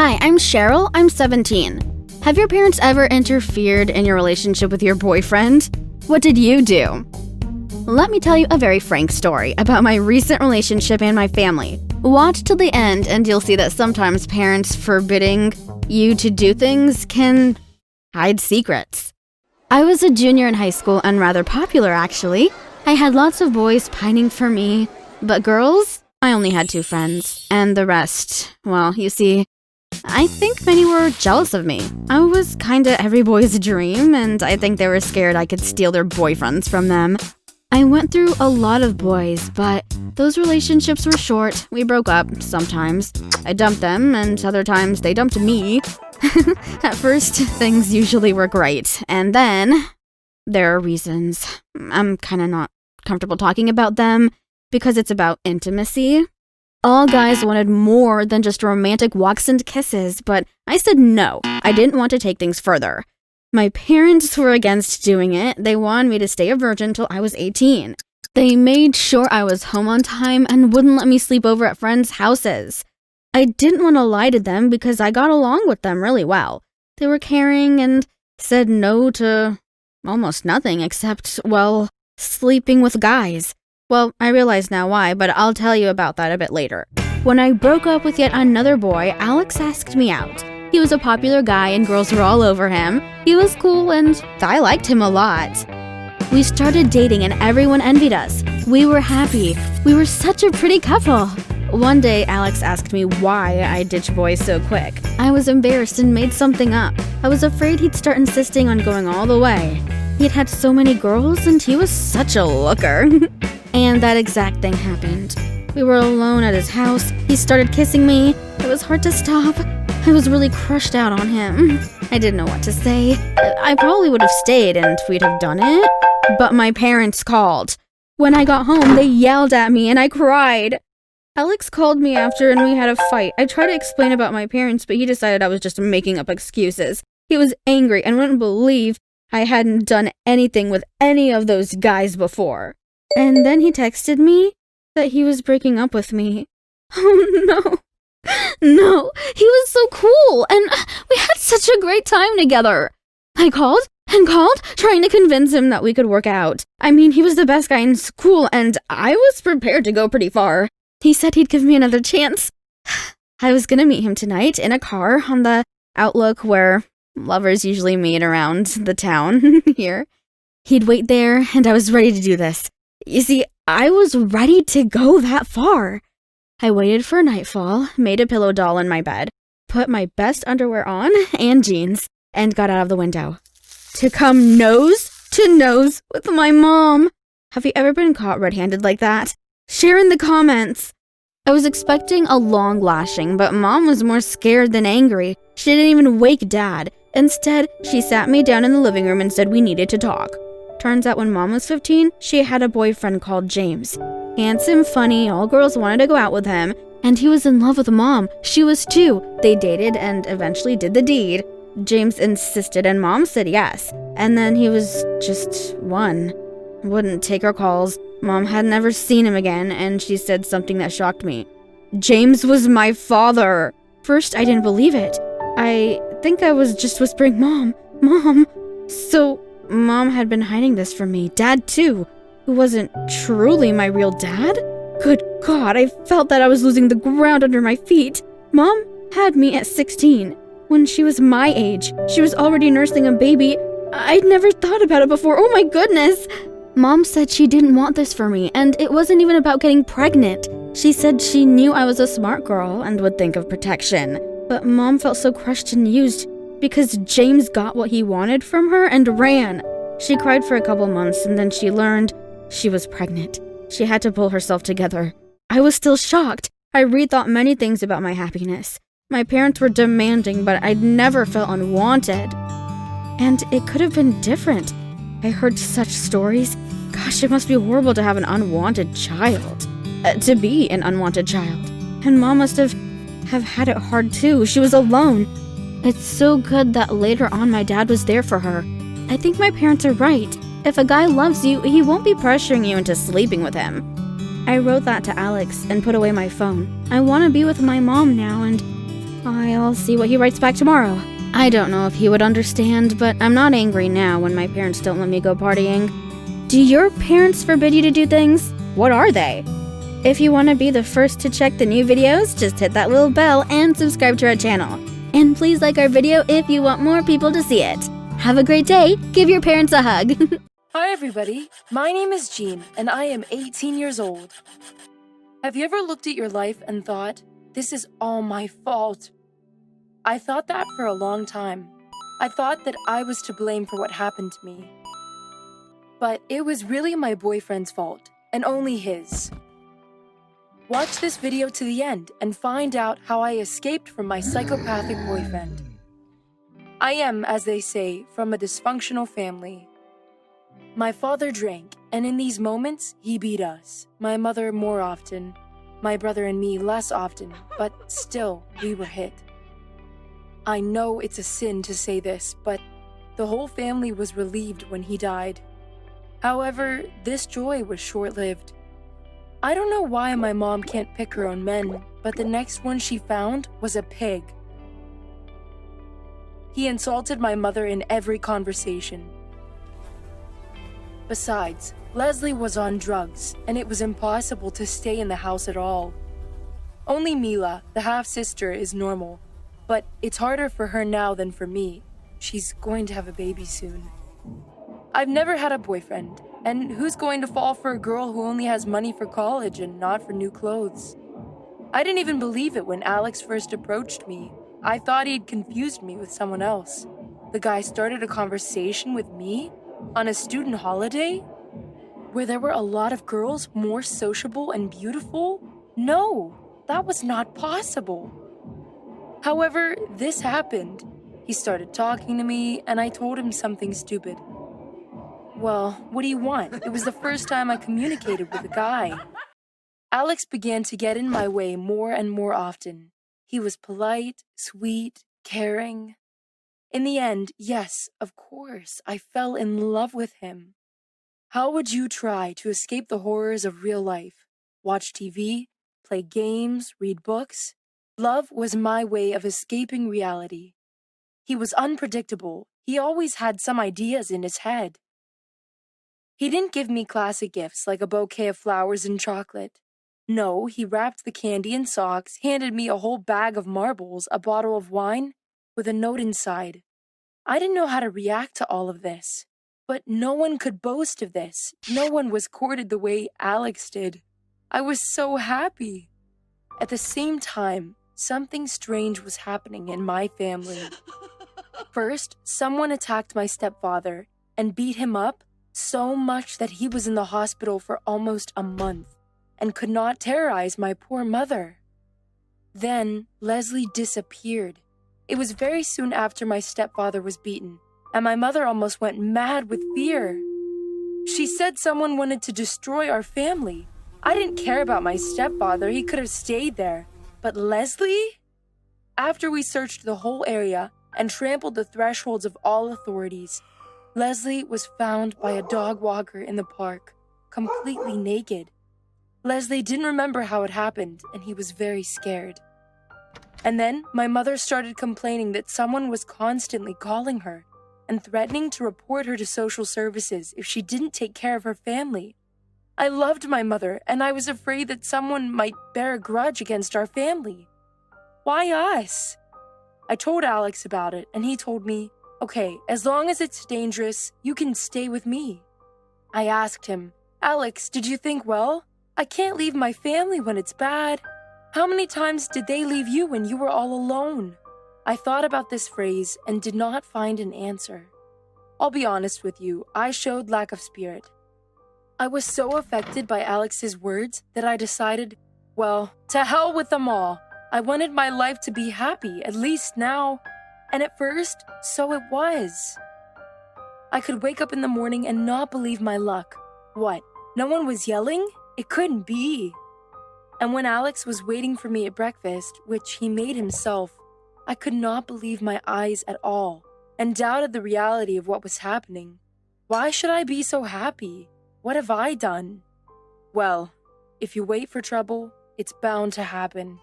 Hi, I'm Cheryl. I'm 17. Have your parents ever interfered in your relationship with your boyfriend? What did you do? Let me tell you a very frank story about my recent relationship and my family. Watch till the end and you'll see that sometimes parents forbidding you to do things can hide secrets. I was a junior in high school and rather popular, actually. I had lots of boys pining for me, but girls? I only had 2 friends, and the rest, well, you see, I think many were jealous of me. I was kinda every boy's dream, and I think they were scared I could steal their boyfriends from them. I went through a lot of boys, but those relationships were short. We broke up sometimes. I dumped them, and other times they dumped me. At first, things usually were great, and then there are reasons. I'm kinda not comfortable talking about them because it's about intimacy. All guys wanted more than just romantic walks and kisses, but I said no. I didn't want to take things further. My parents were against doing it. They wanted me to stay a virgin till I was 18. They made sure I was home on time and wouldn't let me sleep over at friends' houses. I didn't want to lie to them because I got along with them really well. They were caring and said no to almost nothing except, well, sleeping with guys. Well, I realize now why, but I'll tell you about that a bit later. When I broke up with yet another boy, Alex asked me out. He was a popular guy and girls were all over him. He was cool and I liked him a lot. We started dating and everyone envied us. We were happy. We were such a pretty couple. One day, Alex asked me why I ditched boys so quick. I was embarrassed and made something up. I was afraid he'd start insisting on going all the way. He'd had so many girls and he was such a looker. And that exact thing happened. We were alone at his house. He started kissing me. It was hard to stop. I was really crushed out on him. I didn't know what to say. I probably would have stayed and we'd have done it. But my parents called. When I got home, they yelled at me and I cried. Alex called me after and we had a fight. I tried to explain about my parents, but he decided I was just making up excuses. He was angry and wouldn't believe I hadn't done anything with any of those guys before. And then he texted me that he was breaking up with me. Oh no. No, he was so cool and we had such a great time together. I called and called, trying to convince him that we could work out. I mean, he was the best guy in school and I was prepared to go pretty far. He said he'd give me another chance. I was gonna meet him tonight in a car on the Outlook where lovers usually meet around the town here. He'd wait there and I was ready to do this. You see, I was ready to go that far. I waited for nightfall, made a pillow doll in my bed, put my best underwear on and jeans, and got out of the window. To come nose to nose with my mom. Have you ever been caught red-handed like that? Share in the comments. I was expecting a long lashing, but Mom was more scared than angry. She didn't even wake Dad. Instead, she sat me down in the living room and said we needed to talk. Turns out when Mom was 15, she had a boyfriend called James. Handsome, funny, all girls wanted to go out with him, and he was in love with Mom. She was too. They dated and eventually did the deed. James insisted and Mom said yes. And then he was just one. Wouldn't take her calls. Mom had never seen him again, and she said something that shocked me. James was my father. First, I didn't believe it. I think I was just whispering, Mom, Mom. So Mom had been hiding this from me. Dad, too, who wasn't truly my real dad? Good God, I felt that I was losing the ground under my feet. Mom had me at 16. When she was my age, she was already nursing a baby. I'd never thought about it before. Oh my goodness. Mom said she didn't want this for me, and it wasn't even about getting pregnant. She said she knew I was a smart girl and would think of protection. But Mom felt so crushed and used because James got what he wanted from her and ran. She cried for a couple months and then she learned she was pregnant. She had to pull herself together. I was still shocked. I rethought many things about my happiness. My parents were demanding, but I'd never felt unwanted. And it could have been different. I heard such stories. Gosh, it must be horrible to have an unwanted child. To be an unwanted child. And Mom must have had it hard too. She was alone. It's so good that later on my dad was there for her. I think my parents are right. If a guy loves you, he won't be pressuring you into sleeping with him. I wrote that to Alex and put away my phone. I want to be with my mom now, and I'll see what he writes back tomorrow. I don't know if he would understand, but I'm not angry now when my parents don't let me go partying. Do your parents forbid you to do things? What are they? If you want to be the first to check the new videos, just hit that little bell and subscribe to our channel. And please like our video if you want more people to see it. Have a great day. Give your parents a hug. Hi everybody, my name is Jean and I am 18 years old. Have you ever looked at your life and thought, this is all my fault? I thought that for a long time. I thought that I was to blame for what happened to me. But it was really my boyfriend's fault, and only his. Watch this video to the end and find out how I escaped from my psychopathic boyfriend. I am, as they say, from a dysfunctional family. My father drank, and in these moments, he beat us. My mother more often, my brother and me less often, but still, we were hit. I know it's a sin to say this, but the whole family was relieved when he died. However, this joy was short-lived. I don't know why my mom can't pick her own men, but the next one she found was a pig. He insulted my mother in every conversation. Besides, Leslie was on drugs, and it was impossible to stay in the house at all. Only Mila, the half-sister, is normal, but it's harder for her now than for me. She's going to have a baby soon. I've never had a boyfriend, and who's going to fall for a girl who only has money for college and not for new clothes? I didn't even believe it when Alex first approached me. I thought he'd confused me with someone else. The guy started a conversation with me on a student holiday where there were a lot of girls more sociable and beautiful? No, that was not possible. However, this happened. He started talking to me, and I told him something stupid. Well, what do you want? It was the first time I communicated with a guy. Alex began to get in my way more and more often. He was polite, sweet, caring. In the end, yes, of course, I fell in love with him. How would you try to escape the horrors of real life? Watch TV, play games, read books? Love was my way of escaping reality. He was unpredictable. He always had some ideas in his head. He didn't give me classic gifts like a bouquet of flowers and chocolate. No, he wrapped the candy in socks, handed me a whole bag of marbles, a bottle of wine, with a note inside. I didn't know how to react to all of this. But no one could boast of this. No one was courted the way Alex did. I was so happy. At the same time, something strange was happening in my family. First, someone attacked my stepfather and beat him up so much that he was in the hospital for almost a month and could not terrorize my poor mother. Then, Leslie disappeared. It was very soon after my stepfather was beaten, and my mother almost went mad with fear. She said someone wanted to destroy our family. I didn't care about my stepfather. He could have stayed there. But Leslie? After we searched the whole area and trampled the thresholds of all authorities, Leslie was found by a dog walker in the park, completely naked. Leslie didn't remember how it happened, and he was very scared. And then my mother started complaining that someone was constantly calling her and threatening to report her to social services if she didn't take care of her family. I loved my mother, and I was afraid that someone might bear a grudge against our family. Why us? I told Alex about it, and he told me, okay, as long as it's dangerous, you can stay with me. I asked him, Alex, did you think, well, I can't leave my family when it's bad. How many times did they leave you when you were all alone? I thought about this phrase and did not find an answer. I'll be honest with you, I showed lack of spirit. I was so affected by Alex's words that I decided, well, to hell with them all. I wanted my life to be happy, at least now. And at first, so it was. I could wake up in the morning and not believe my luck. What? No one was yelling? It couldn't be. And when Alex was waiting for me at breakfast, which he made himself, I could not believe my eyes at all and doubted the reality of what was happening. Why should I be so happy? What have I done? Well, if you wait for trouble, it's bound to happen.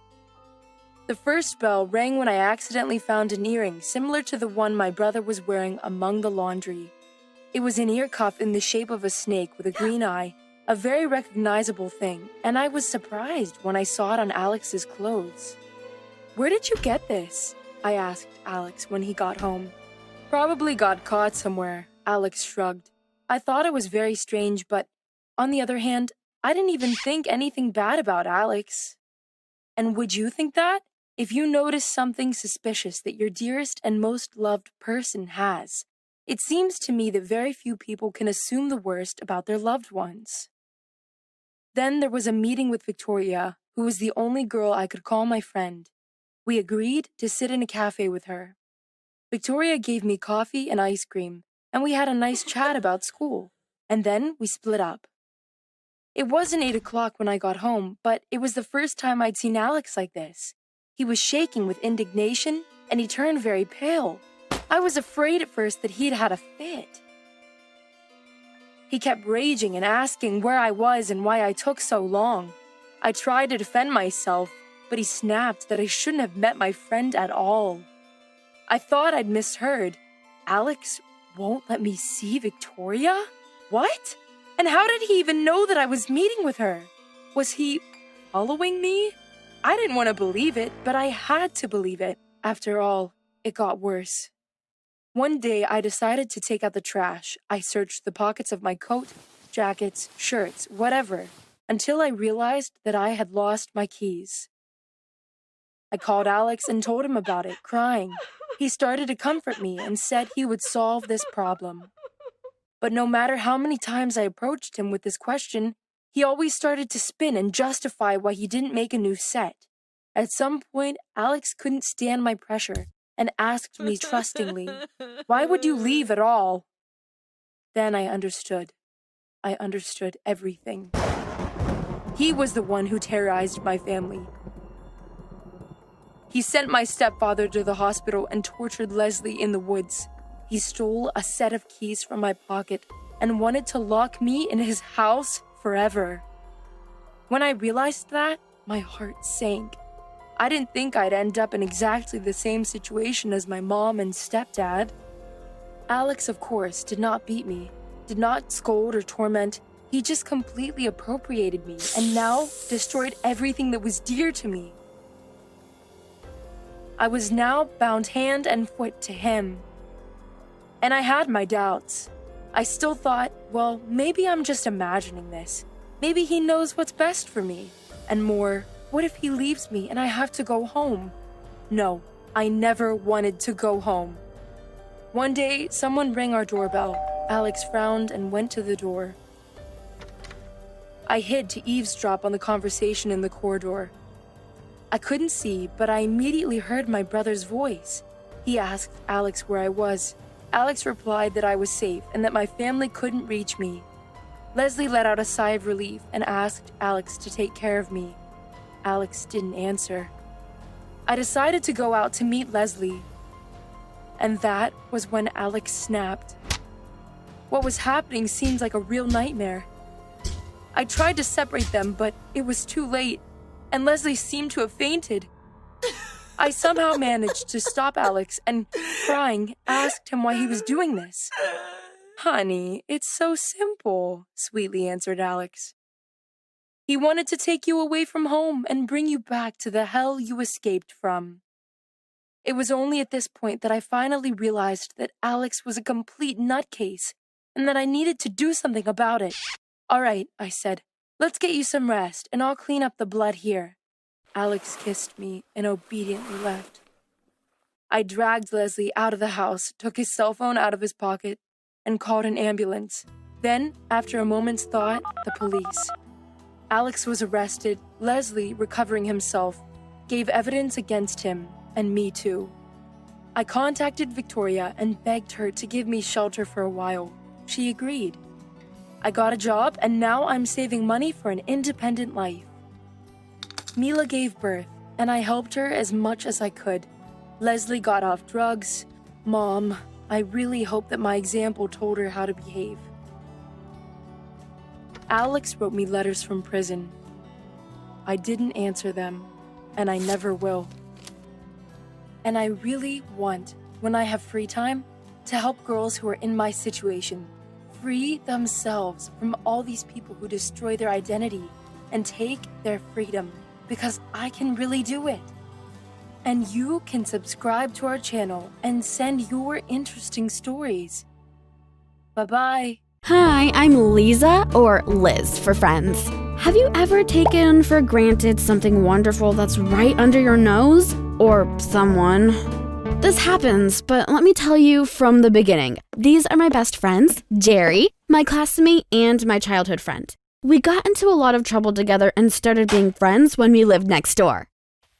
The first bell rang when I accidentally found an earring similar to the one my brother was wearing among the laundry. It was an ear cuff in the shape of a snake with a green eye, a very recognizable thing, and I was surprised when I saw it on Alex's clothes. "Where did you get this?" I asked Alex when he got home. "Probably got caught somewhere," Alex shrugged. I thought it was very strange, but on the other hand, I didn't even think anything bad about Alex. And would you think that? If you notice something suspicious that your dearest and most loved person has, it seems to me that very few people can assume the worst about their loved ones. Then there was a meeting with Victoria, who was the only girl I could call my friend. We agreed to sit in a cafe with her. Victoria gave me coffee and ice cream, and we had a nice chat about school, and then we split up. It wasn't 8 o'clock when I got home, but it was the first time I'd seen Alex like this. He was shaking with indignation, and he turned very pale. I was afraid at first that he'd had a fit. He kept raging and asking where I was and why I took so long. I tried to defend myself, but he snapped that I shouldn't have met my friend at all. I thought I'd misheard. Alex won't let me see Victoria? What? And how did he even know that I was meeting with her? Was he following me? I didn't want to believe it, but I had to believe it. After all, it got worse. One day, I decided to take out the trash. I searched the pockets of my coat, jackets, shirts, whatever, until I realized that I had lost my keys. I called Alex and told him about it, crying. He started to comfort me and said he would solve this problem. But no matter how many times I approached him with this question, he always started to spin and justify why he didn't make a new set. At some point, Alex couldn't stand my pressure and asked me trustingly, "Why would you leave at all?" Then I understood. I understood everything. He was the one who terrorized my family. He sent my stepfather to the hospital and tortured Leslie in the woods. He stole a set of keys from my pocket and wanted to lock me in his house forever. When I realized that, my heart sank. I didn't think I'd end up in exactly the same situation as my mom and stepdad. Alex, of course, did not beat me, did not scold or torment. He just completely appropriated me and now destroyed everything that was dear to me. I was now bound hand and foot to him. And I had my doubts. I still thought, well, maybe I'm just imagining this. Maybe he knows what's best for me. And more, what if he leaves me and I have to go home? No, I never wanted to go home. One day, someone rang our doorbell. Alex frowned and went to the door. I hid to eavesdrop on the conversation in the corridor. I couldn't see, but I immediately heard my brother's voice. He asked Alex where I was. Alex replied that I was safe and that my family couldn't reach me. Leslie let out a sigh of relief and asked Alex to take care of me. Alex didn't answer. I decided to go out to meet Leslie. And that was when Alex snapped. What was happening seemed like a real nightmare. I tried to separate them, but it was too late, and Leslie seemed to have fainted. I somehow managed to stop Alex and, crying, asked him why he was doing this. "Honey, it's so simple," sweetly answered Alex. "He wanted to take you away from home and bring you back to the hell you escaped from." It was only at this point that I finally realized that Alex was a complete nutcase and that I needed to do something about it. "All right," I said, "let's get you some rest and I'll clean up the blood here." Alex kissed me and obediently left. I dragged Leslie out of the house, took his cell phone out of his pocket, and called an ambulance. Then, after a moment's thought, the police. Alex was arrested. Leslie, recovering himself, gave evidence against him, and me too. I contacted Victoria and begged her to give me shelter for a while. She agreed. I got a job, and now I'm saving money for an independent life. Mila gave birth, and I helped her as much as I could. Leslie got off drugs. Mom, I really hope that my example told her how to behave. Alex wrote me letters from prison. I didn't answer them, and I never will. And I really want, when I have free time, to help girls who are in my situation free themselves from all these people who destroy their identity and take their freedom, because I can really do it. And you can subscribe to our channel and send your interesting stories. Bye-bye. Hi, I'm Lisa, or Liz for friends. Have you ever taken for granted something wonderful that's right under your nose? Or someone? This happens, but let me tell you from the beginning. These are my best friends, Jerry, my classmate, and my childhood friend. We got into a lot of trouble together and started being friends when we lived next door.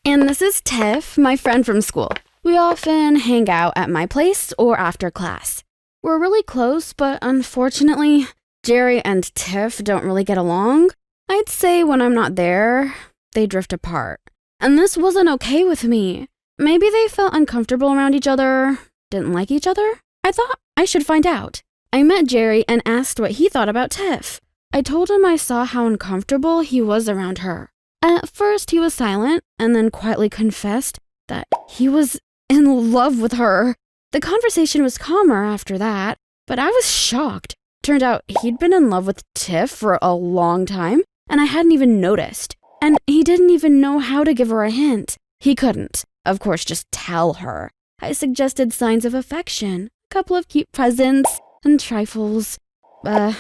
And this is Tiff, my friend from school. We often hang out at my place or after class. We're really close, but unfortunately, Jerry and Tiff don't really get along. I'd say when I'm not there, they drift apart. And this wasn't okay with me. Maybe they felt uncomfortable around each other, didn't like each other. I thought I should find out. I met Jerry and asked what he thought about Tiff. I told him I saw how uncomfortable he was around her. At first, he was silent and then quietly confessed that he was in love with her. The conversation was calmer after that, but I was shocked. Turned out he'd been in love with Tiff for a long time, and I hadn't even noticed. And he didn't even know how to give her a hint. He couldn't, of course, just tell her. I suggested signs of affection, a couple of cute presents and trifles,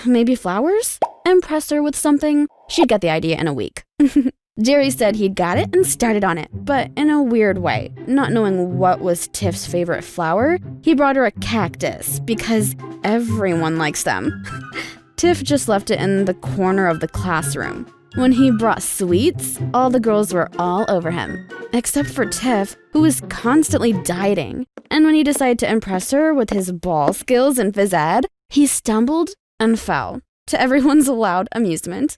maybe flowers. Impress her with something. She'd get the idea in a week. Jerry said he'd got it and started on it, but in a weird way. Not knowing what was Tiff's favorite flower, he brought her a cactus because everyone likes them. Tiff just left it in the corner of the classroom. When he brought sweets, all the girls were all over him, except for Tiff, who was constantly dieting. And when he decided to impress her with his ball skills in phys ed, he stumbled and fell, to everyone's loud amusement.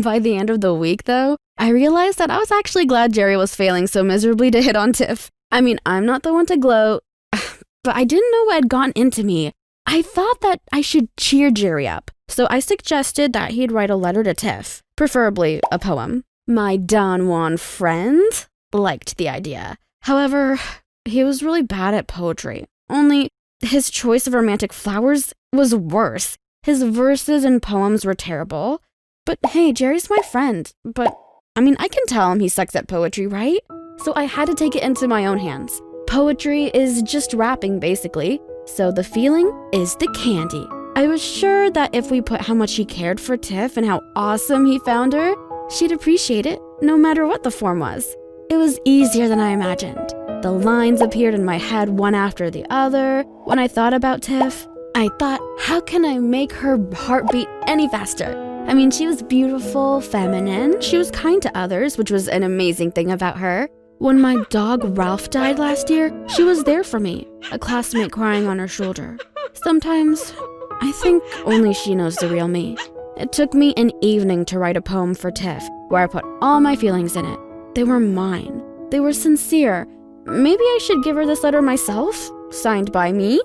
By the end of the week, though, I realized that I was actually glad Jerry was failing so miserably to hit on Tiff. I mean, I'm not the one to gloat, but I didn't know what had gotten into me. I thought that I should cheer Jerry up, so I suggested that he'd write a letter to Tiff, preferably a poem. My Don Juan friend liked the idea. However, he was really bad at poetry. Only his choice of romantic flowers was worse. His verses and poems were terrible. But hey, Jerry's my friend. But, I can tell him he sucks at poetry, right? So I had to take it into my own hands. Poetry is just rapping, basically. So the feeling is the candy. I was sure that if we put how much he cared for Tiff and how awesome he found her, she'd appreciate it, no matter what the form was. It was easier than I imagined. The lines appeared in my head one after the other. When I thought about Tiff, I thought, how can I make her heart beat any faster? She was beautiful, feminine, she was kind to others, which was an amazing thing about her. When my dog Ralph died last year, she was there for me, a classmate crying on her shoulder. Sometimes, I think only she knows the real me. It took me an evening to write a poem for Tiff, where I put all my feelings in it. They were mine. They were sincere. Maybe I should give her this letter myself? Signed by me?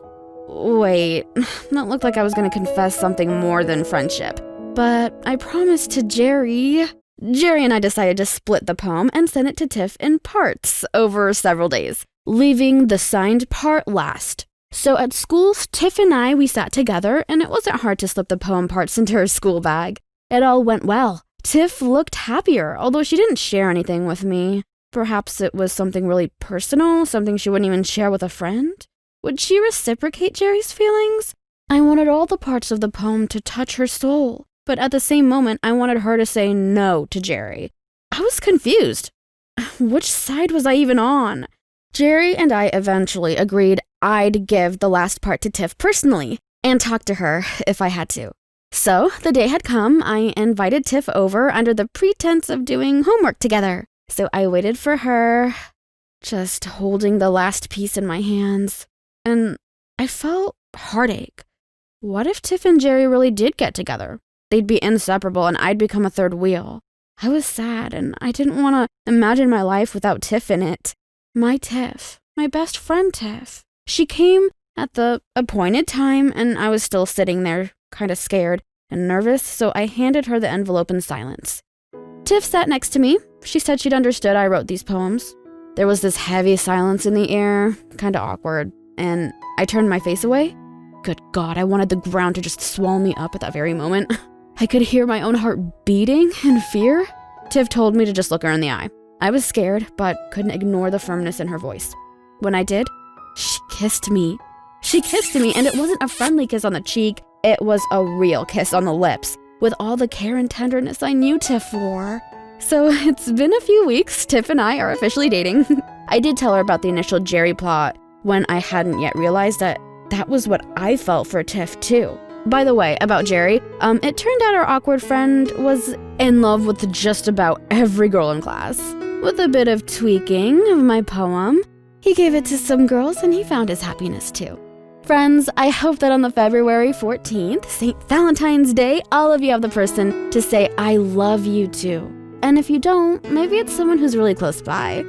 Wait, that looked like I was gonna confess something more than friendship. But I promised to Jerry. Jerry and I decided to split the poem and send it to Tiff in parts over several days, leaving the signed part last. So at school, Tiff and we sat together, and it wasn't hard to slip the poem parts into her school bag. It all went well. Tiff looked happier, although she didn't share anything with me. Perhaps it was something really personal, something she wouldn't even share with a friend? Would she reciprocate Jerry's feelings? I wanted all the parts of the poem to touch her soul. But at the same moment, I wanted her to say no to Jerry. I was confused. Which side was I even on? Jerry and I eventually agreed I'd give the last part to Tiff personally and talk to her if I had to. So the day had come. I invited Tiff over under the pretense of doing homework together. So I waited for her, just holding the last piece in my hands. And I felt heartache. What if Tiff and Jerry really did get together? They'd be inseparable and I'd become a third wheel. I was sad and I didn't want to imagine my life without Tiff in it. My Tiff, my best friend Tiff. She came at the appointed time and I was still sitting there, kind of scared and nervous, so I handed her the envelope in silence. Tiff sat next to me. She said she'd understood I wrote these poems. There was this heavy silence in the air, kinda awkward, and I turned my face away. Good God, I wanted the ground to just swallow me up at that very moment. I could hear my own heart beating in fear. Tiff told me to just look her in the eye. I was scared, but couldn't ignore the firmness in her voice. When I did, she kissed me. She kissed me, and it wasn't a friendly kiss on the cheek. It was a real kiss on the lips, with all the care and tenderness I knew Tiff for. So it's been a few weeks. Tiff and I are officially dating. I did tell her about the initial Jerry plot when I hadn't yet realized that was what I felt for Tiff too. By the way, about Jerry, it turned out our awkward friend was in love with just about every girl in class. With a bit of tweaking of my poem, he gave it to some girls and he found his happiness too. Friends, I hope that on the February 14th, St. Valentine's Day, all of you have the person to say I love you to. And if you don't, maybe it's someone who's really close by.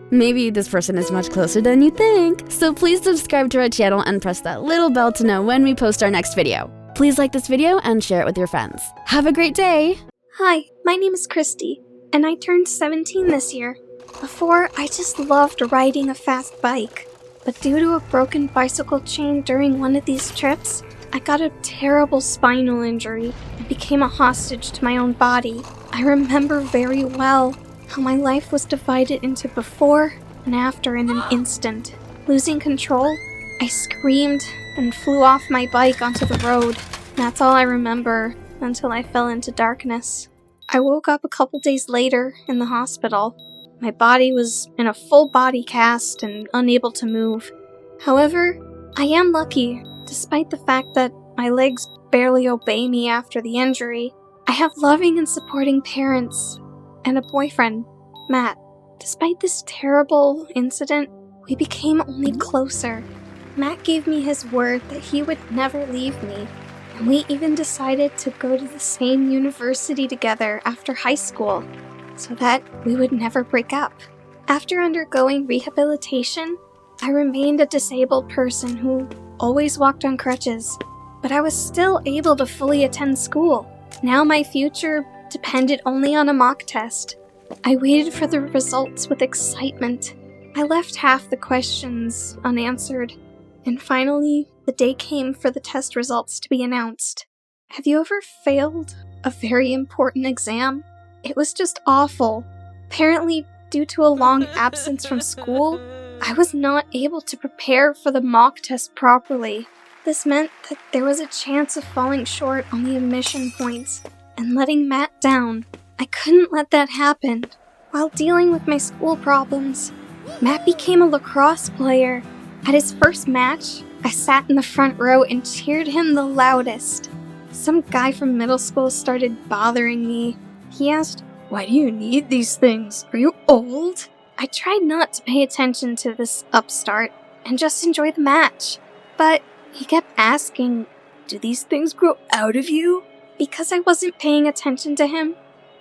Maybe this person is much closer than you think. So please subscribe to our channel and press that little bell to know when we post our next video. Please like this video and share it with your friends. Have a great day! Hi, my name is Christy, and I turned 17 this year. Before, I just loved riding a fast bike. But due to a broken bicycle chain during one of these trips, I got a terrible spinal injury and became a hostage to my own body. I remember very well how my life was divided into before and after in an instant. Losing control, I screamed and flew off my bike onto the road. That's all I remember until I fell into darkness. I woke up a couple days later in the hospital. My body was in a full body cast and unable to move. However, I am lucky, despite the fact that my legs barely obey me after the injury. I have loving and supporting parents and a boyfriend, Matt. Despite this terrible incident, we became only closer. Matt gave me his word that he would never leave me, and we even decided to go to the same university together after high school, so that we would never break up. After undergoing rehabilitation, I remained a disabled person who always walked on crutches, but I was still able to fully attend school. Now my future depended only on a mock test. I waited for the results with excitement. I left half the questions unanswered, and finally, the day came for the test results to be announced. Have you ever failed a very important exam? It was just awful. Apparently, due to a long absence from school, I was not able to prepare for the mock test properly. This meant that there was a chance of falling short on the admission points and letting Matt down. I couldn't let that happen. While dealing with my school problems, Matt became a lacrosse player. At his first match, I sat in the front row and cheered him the loudest. Some guy from middle school started bothering me. He asked, "Why do you need these things? Are you old?" I tried not to pay attention to this upstart and just enjoy the match. But he kept asking, "Do these things grow out of you?" Because I wasn't paying attention to him,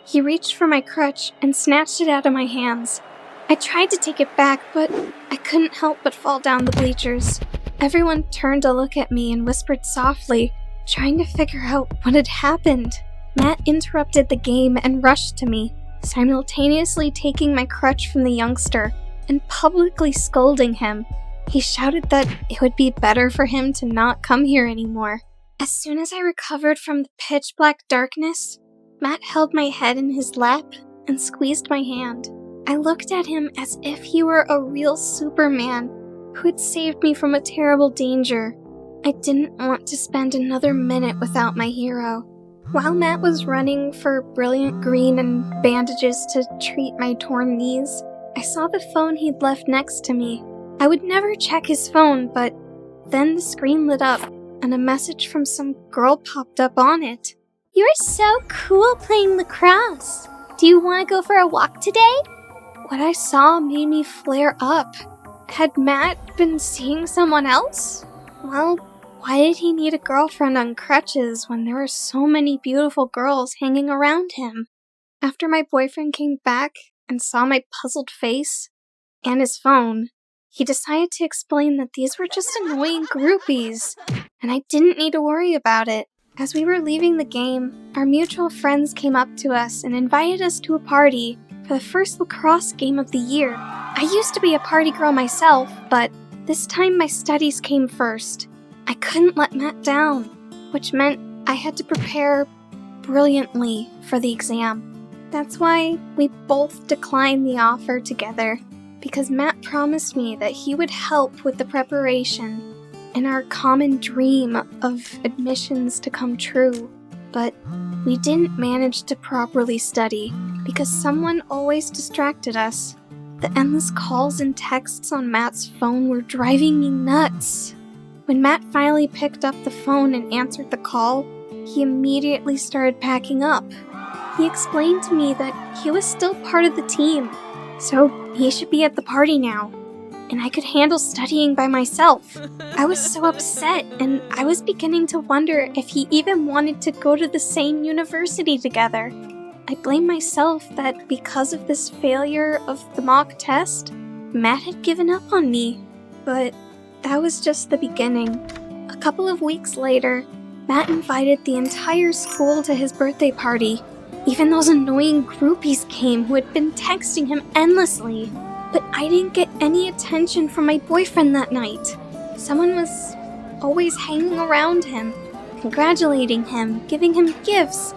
he reached for my crutch and snatched it out of my hands. I tried to take it back, but I couldn't help but fall down the bleachers. Everyone turned to look at me and whispered softly, trying to figure out what had happened. Matt interrupted the game and rushed to me, simultaneously taking my crutch from the youngster and publicly scolding him. He shouted that it would be better for him to not come here anymore. As soon as I recovered from the pitch-black darkness, Matt held my head in his lap and squeezed my hand. I looked at him as if he were a real Superman who had saved me from a terrible danger. I didn't want to spend another minute without my hero. While Matt was running for Brilliant Green and bandages to treat my torn knees, I saw the phone he'd left next to me. I would never check his phone, but then the screen lit up and a message from some girl popped up on it. "You're so cool playing lacrosse. Do you want to go for a walk today?" What I saw made me flare up. Had Matt been seeing someone else? Well, why did he need a girlfriend on crutches when there were so many beautiful girls hanging around him? After my boyfriend came back and saw my puzzled face and his phone, he decided to explain that these were just annoying groupies, and I didn't need to worry about it. As we were leaving the game, our mutual friends came up to us and invited us to a party for the first lacrosse game of the year. I used to be a party girl myself, but this time my studies came first. I couldn't let Matt down, which meant I had to prepare brilliantly for the exam. That's why we both declined the offer together, because Matt promised me that he would help with the preparation and our common dream of admissions to come true. But we didn't manage to properly study because someone always distracted us. The endless calls and texts on Matt's phone were driving me nuts. When Matt finally picked up the phone and answered the call, he immediately started packing up. He explained to me that he was still part of the team, so he should be at the party now, and I could handle studying by myself. I was so upset, and I was beginning to wonder if he even wanted to go to the same university together. I blamed myself that because of this failure of the mock test, Matt had given up on me, but that was just the beginning. A couple of weeks later, Matt invited the entire school to his birthday party. Even those annoying groupies came who had been texting him endlessly. But I didn't get any attention from my boyfriend that night. Someone was always hanging around him, congratulating him, giving him gifts,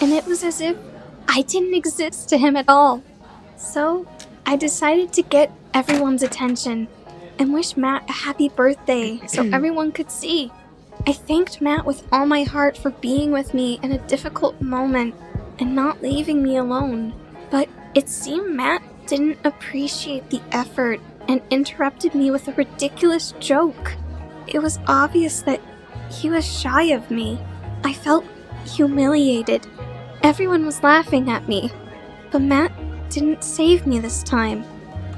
and it was as if I didn't exist to him at all. So I decided to get everyone's attention and wish Matt a happy birthday so everyone could see. I thanked Matt with all my heart for being with me in a difficult moment and not leaving me alone. But it seemed Matt didn't appreciate the effort and interrupted me with a ridiculous joke. It was obvious that he was shy of me. I felt humiliated. Everyone was laughing at me, but Matt didn't save me this time.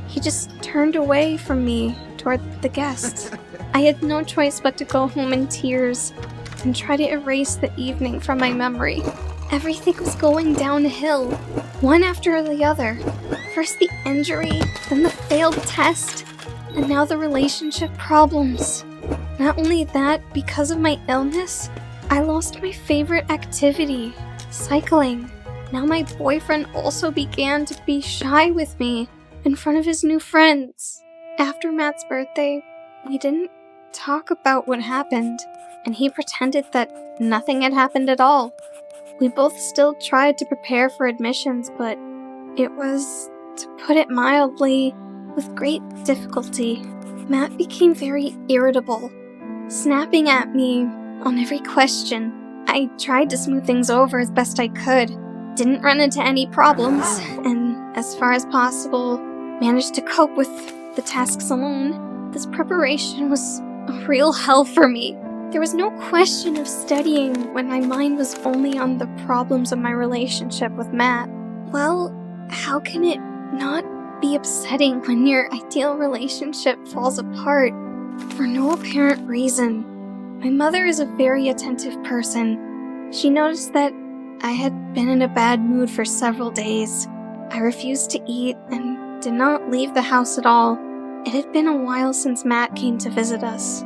He just turned away from me toward the guests. I had no choice but to go home in tears and try to erase the evening from my memory. Everything was going downhill, one after the other. First the injury, then the failed test, and now the relationship problems. Not only that, because of my illness, I lost my favorite activity, cycling. Now my boyfriend also began to be shy with me in front of his new friends. After Matt's birthday, we didn't talk about what happened, and he pretended that nothing had happened at all. We both still tried to prepare for admissions, but it was, to put it mildly, with great difficulty. Matt became very irritable, snapping at me on every question. I tried to smooth things over as best I could, didn't run into any problems, and as far as possible, managed to cope with the tasks alone. This preparation was a real hell for me. There was no question of studying when my mind was only on the problems of my relationship with Matt. Well, how can it not be upsetting when your ideal relationship falls apart for no apparent reason? My mother is a very attentive person. She noticed that I had been in a bad mood for several days. I refused to eat and did not leave the house at all. It had been a while since Matt came to visit us.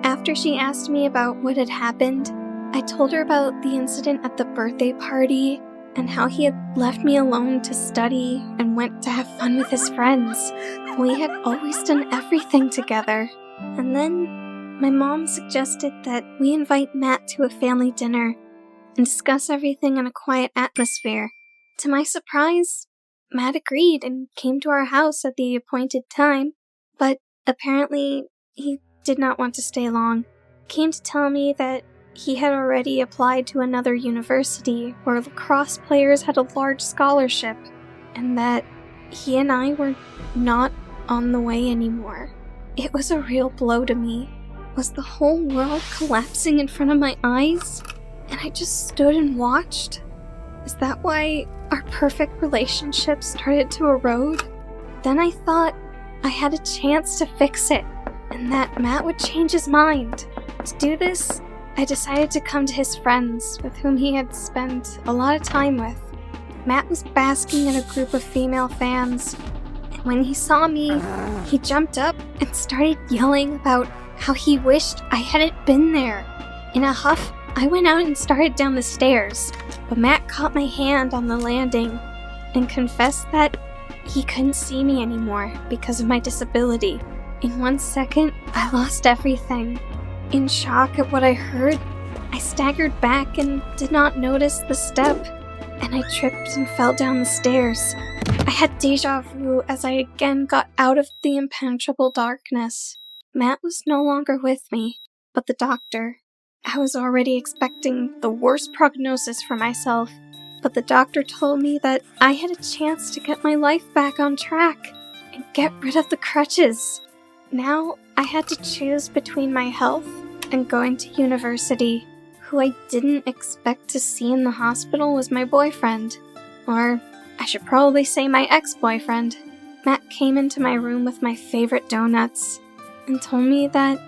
After she asked me about what had happened, I told her about the incident at the birthday party and how he had left me alone to study and went to have fun with his friends. We had always done everything together. And then my mom suggested that we invite Matt to a family dinner and discuss everything in a quiet atmosphere. To my surprise, Matt agreed and came to our house at the appointed time, but apparently he did not want to stay long. He came to tell me that he had already applied to another university where lacrosse players had a large scholarship, and that he and I were not on the way anymore. It was a real blow to me. Was the whole world collapsing in front of my eyes? And I just stood and watched? Is that why our perfect relationship started to erode? Then I thought I had a chance to fix it, and that Matt would change his mind. To do this, I decided to come to his friends, with whom he had spent a lot of time with. Matt was basking in a group of female fans, and when he saw me, he jumped up and started yelling about how he wished I hadn't been there. In a huff, I went out and started down the stairs, but Matt caught my hand on the landing. and confessed that he couldn't see me anymore because of my disability. In 1 second, I lost everything. In shock at what I heard, I staggered back and did not notice the step, and I tripped and fell down the stairs. I had deja vu as I again got out of the impenetrable darkness. Matt was no longer with me, but the doctor. I was already expecting the worst prognosis for myself, but the doctor told me that I had a chance to get my life back on track and get rid of the crutches. Now I had to choose between my health and going to university. Who I didn't expect to see in the hospital was my boyfriend. Or I should probably say my ex-boyfriend. Matt came into my room with my favorite donuts and told me that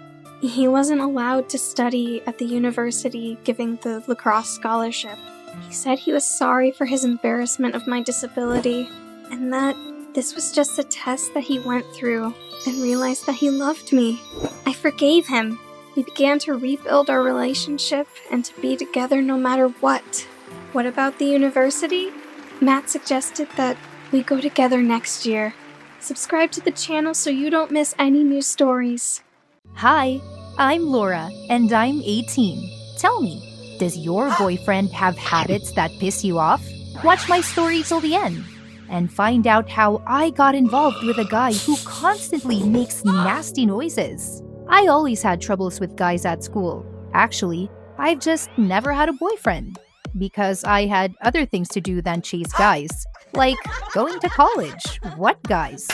he wasn't allowed to study at the university giving the lacrosse scholarship. He said he was sorry for his embarrassment of my disability and that this was just a test that he went through and realized that he loved me. I forgave him. We began to rebuild our relationship and to be together no matter what. What about the university? Matt suggested that we go together next year. Subscribe to the channel so you don't miss any new stories. Hi, I'm Laura, and I'm 18. Tell me, does your boyfriend have habits that piss you off? Watch my story till the end and find out how I got involved with a guy who constantly makes nasty noises. I always had troubles with guys at school. Actually, I've just never had a boyfriend because I had other things to do than chase guys, like going to college. What guys?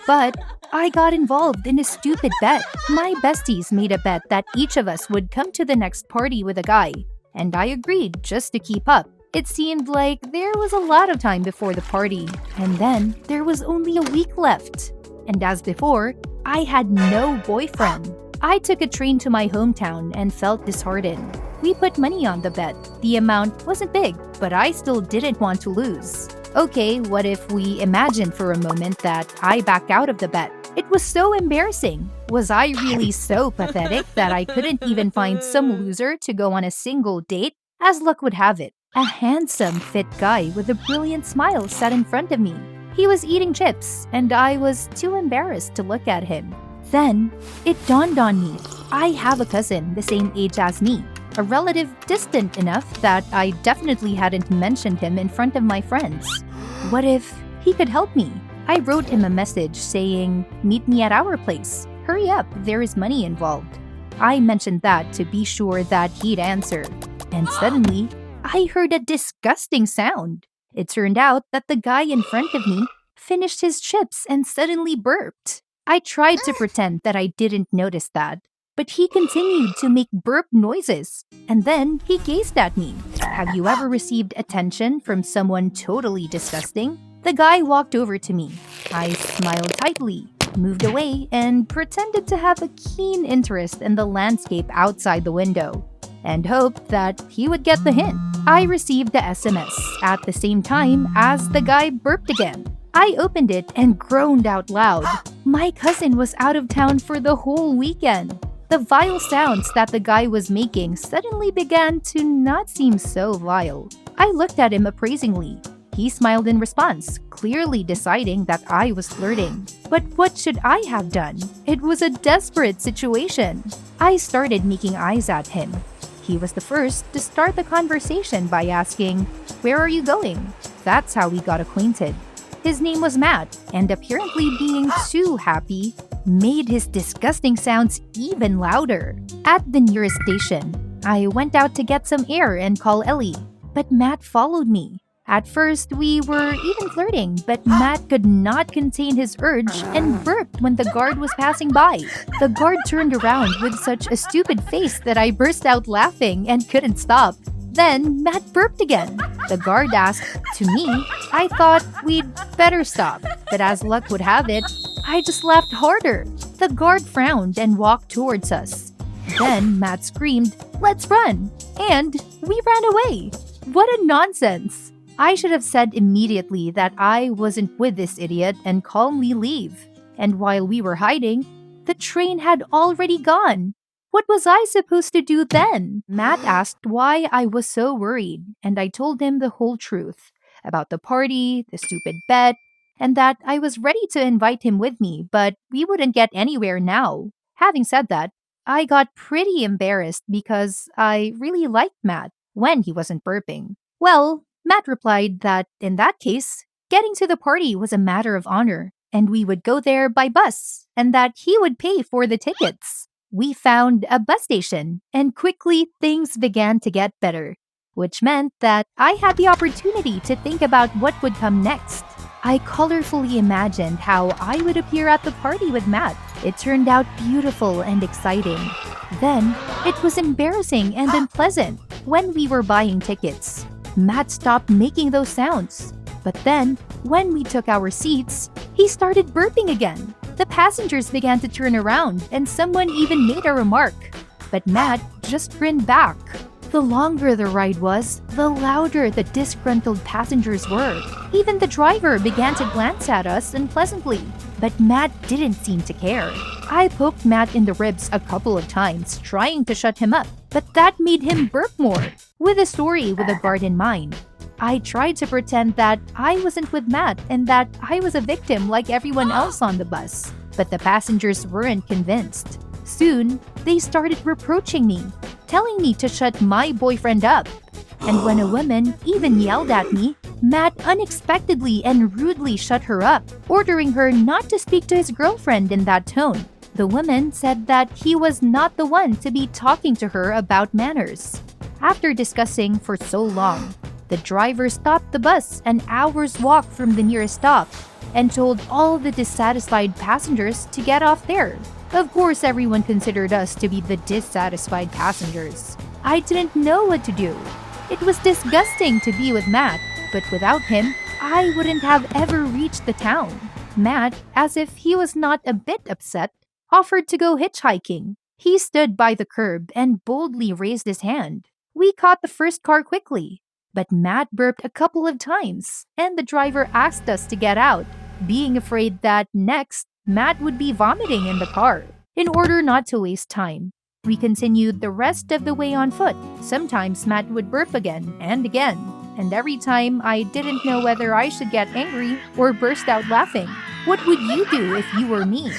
But I got involved in a stupid bet. My besties made a bet that each of us would come to the next party with a guy, and I agreed just to keep up. It seemed like there was a lot of time before the party, and then there was only a week left. And as before, I had no boyfriend. I took a train to my hometown and felt disheartened. We put money on the bet. The amount wasn't big, but I still didn't want to lose. Okay, what if we imagine for a moment that I backed out of the bet? It was so embarrassing. Was I really so pathetic that I couldn't even find some loser to go on a single date? As luck would have it, a handsome, fit guy with a brilliant smile sat in front of me. He was eating chips, and I was too embarrassed to look at him. Then, it dawned on me. I have a cousin the same age as me, a relative distant enough that I definitely hadn't mentioned him in front of my friends. What if he could help me? I wrote him a message saying, "Meet me at our place. Hurry up, there is money involved." I mentioned that to be sure that he'd answer. And suddenly, I heard a disgusting sound. It turned out that the guy in front of me finished his chips and suddenly burped. I tried to pretend that I didn't notice that, but he continued to make burp noises, and then he gazed at me. Have you ever received attention from someone totally disgusting? The guy walked over to me. I smiled tightly, moved away, and pretended to have a keen interest in the landscape outside the window, and hoped that he would get the hint. I received the SMS at the same time as the guy burped again. I opened it and groaned out loud. My cousin was out of town for the whole weekend. The vile sounds that the guy was making suddenly began to not seem so vile. I looked at him appraisingly. He smiled in response, clearly deciding that I was flirting. But what should I have done? It was a desperate situation. I started making eyes at him. He was the first to start the conversation by asking, "Where are you going?" That's how we got acquainted. His name was Matt, and apparently being too happy made his disgusting sounds even louder. At the nearest station, I went out to get some air and call Ellie, but Matt followed me. At first, we were even flirting, but Matt could not contain his urge and burped when the guard was passing by. The guard turned around with such a stupid face that I burst out laughing and couldn't stop. Then Matt burped again. The guard asked to me. I thought we'd better stop, but as luck would have it, I just laughed harder. The guard frowned and walked towards us. Then Matt screamed, "Let's run!" And we ran away. What a nonsense! I should have said immediately that I wasn't with this idiot and calmly leave. And while we were hiding, the train had already gone. What was I supposed to do then? Matt asked why I was so worried, and I told him the whole truth. about the party, the stupid bet, and that I was ready to invite him with me, but we wouldn't get anywhere now. Having said that, I got pretty embarrassed because I really liked Matt when he wasn't burping. Well, Matt replied that in that case, getting to the party was a matter of honor, and we would go there by bus, and that he would pay for the tickets. We found a bus station, and quickly things began to get better, which meant that I had the opportunity to think about what would come next. I colorfully imagined how I would appear at the party with Matt. It turned out beautiful and exciting. Then, it was embarrassing and unpleasant when we were buying tickets. Matt stopped making those sounds. But then, when we took our seats, he started burping again. The passengers began to turn around and someone even made a remark. But Matt just grinned back. The longer the ride was, the louder the disgruntled passengers were. Even the driver began to glance at us unpleasantly, but Matt didn't seem to care. I poked Matt in the ribs a couple of times, trying to shut him up, but that made him burp more, with a story with a guard in mind. I tried to pretend that I wasn't with Matt and that I was a victim like everyone else on the bus, but the passengers weren't convinced. Soon, they started reproaching me, telling me to shut my boyfriend up. And when a woman even yelled at me, Matt unexpectedly and rudely shut her up, ordering her not to speak to his girlfriend in that tone. The woman said that he was not the one to be talking to her about manners. After discussing for so long, the driver stopped the bus an hour's walk from the nearest stop and told all the dissatisfied passengers to get off there. Of course, everyone considered us to be the dissatisfied passengers. I didn't know what to do. It was disgusting to be with Matt, but without him, I wouldn't have ever reached the town. Matt, as if he was not a bit upset, offered to go hitchhiking. He stood by the curb and boldly raised his hand. We caught the first car quickly, but Matt burped a couple of times, and the driver asked us to get out, being afraid that next, Matt would be vomiting in the car. In order not to waste time, we continued the rest of the way on foot. Sometimes Matt would burp again, and every time I didn't know whether I should get angry or burst out laughing. What would you do if you were me?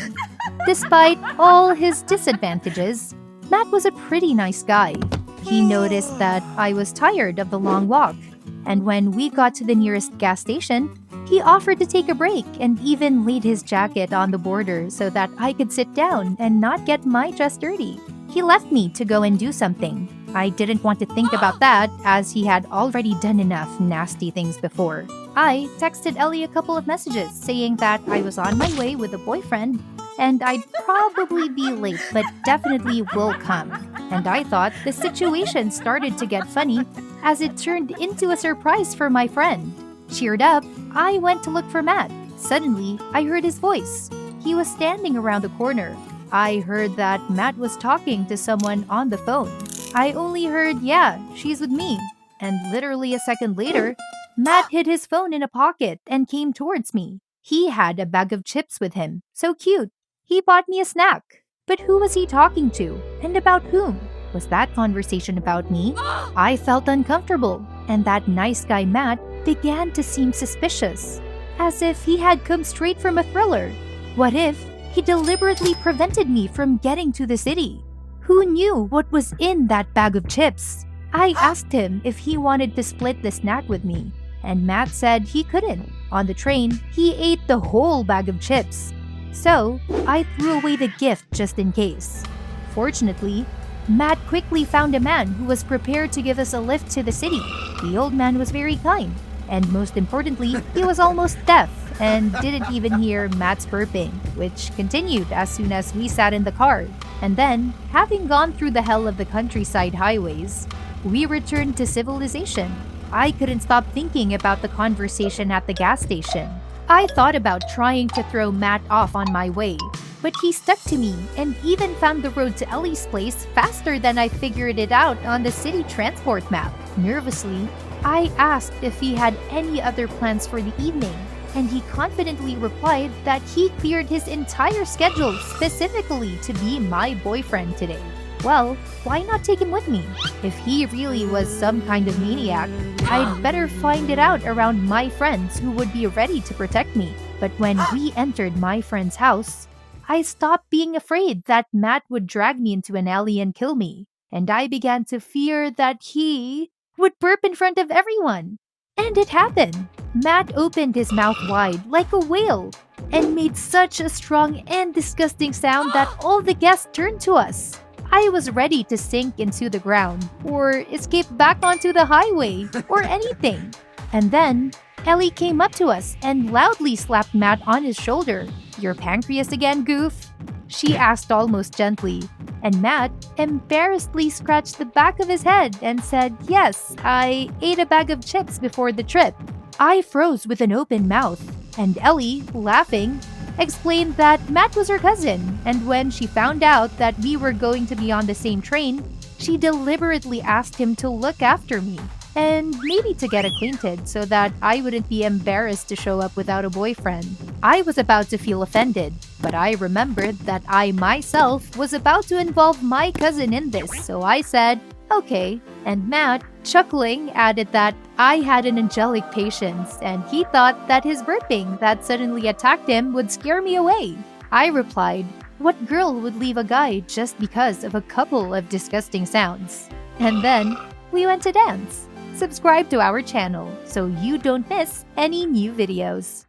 Despite all his disadvantages, Matt was a pretty nice guy. He noticed that I was tired of the long walk, and when we got to the nearest gas station, he offered to take a break and even laid his jacket on the border so that I could sit down and not get my dress dirty. He left me to go and do something. I didn't want to think about that as he had already done enough nasty things before. I texted Ellie a couple of messages saying that I was on my way with a boyfriend and I'd probably be late but definitely will come. And I thought the situation started to get funny as it turned into a surprise for my friend. Cheered up, I went to look for Matt. Suddenly, I heard his voice. He was standing around the corner. I heard that Matt was talking to someone on the phone. I only heard, "Yeah, she's with me." And literally a second later, Matt hid his phone in a pocket and came towards me. He had a bag of chips with him. So cute. He bought me a snack. But who was he talking to? And about whom? Was that conversation about me? I felt uncomfortable, and that nice guy Matt began to seem suspicious, as if he had come straight from a thriller. What if he deliberately prevented me from getting to the city? Who knew what was in that bag of chips? I asked him if he wanted to split the snack with me, and Matt said he couldn't. On the train, he ate the whole bag of chips. So, I threw away the gift just in case. Fortunately, Matt quickly found a man who was prepared to give us a lift to the city. The old man was very kind, and most importantly, he was almost deaf and didn't even hear Matt's burping, which continued as soon as we sat in the car. And then, having gone through the hell of the countryside highways, we returned to civilization. I couldn't stop thinking about the conversation at the gas station. I thought about trying to throw Matt off on my way, but he stuck to me and even found the road to Ellie's place faster than I figured it out on the city transport map. Nervously, I asked if he had any other plans for the evening, and he confidently replied that he cleared his entire schedule specifically to be my boyfriend today. Well, why not take him with me? If he really was some kind of maniac, I'd better find it out around my friends who would be ready to protect me. But when we entered my friend's house, I stopped being afraid that Matt would drag me into an alley and kill me, and I began to fear that he would burp in front of everyone. And it happened. Matt opened his mouth wide like a whale and made such a strong and disgusting sound that all the guests turned to us. I was ready to sink into the ground or escape back onto the highway or anything. And then Ellie came up to us and loudly slapped Matt on his shoulder. "Your pancreas again, goof?" she asked almost gently. And Matt embarrassedly scratched the back of his head and said, "Yes, I ate a bag of chips before the trip." I froze with an open mouth, and Ellie, laughing, explained that Matt was her cousin, and when she found out that we were going to be on the same train, she deliberately asked him to look after me and maybe to get acquainted so that I wouldn't be embarrassed to show up without a boyfriend. I was about to feel offended, but I remembered that I myself was about to involve my cousin in this, so I said, "Okay." And Matt, chuckling, added that I had an angelic patience and he thought that his burping that suddenly attacked him would scare me away. I replied, "What girl would leave a guy just because of a couple of disgusting sounds?" And then we went to dance. Subscribe to our channel so you don't miss any new videos.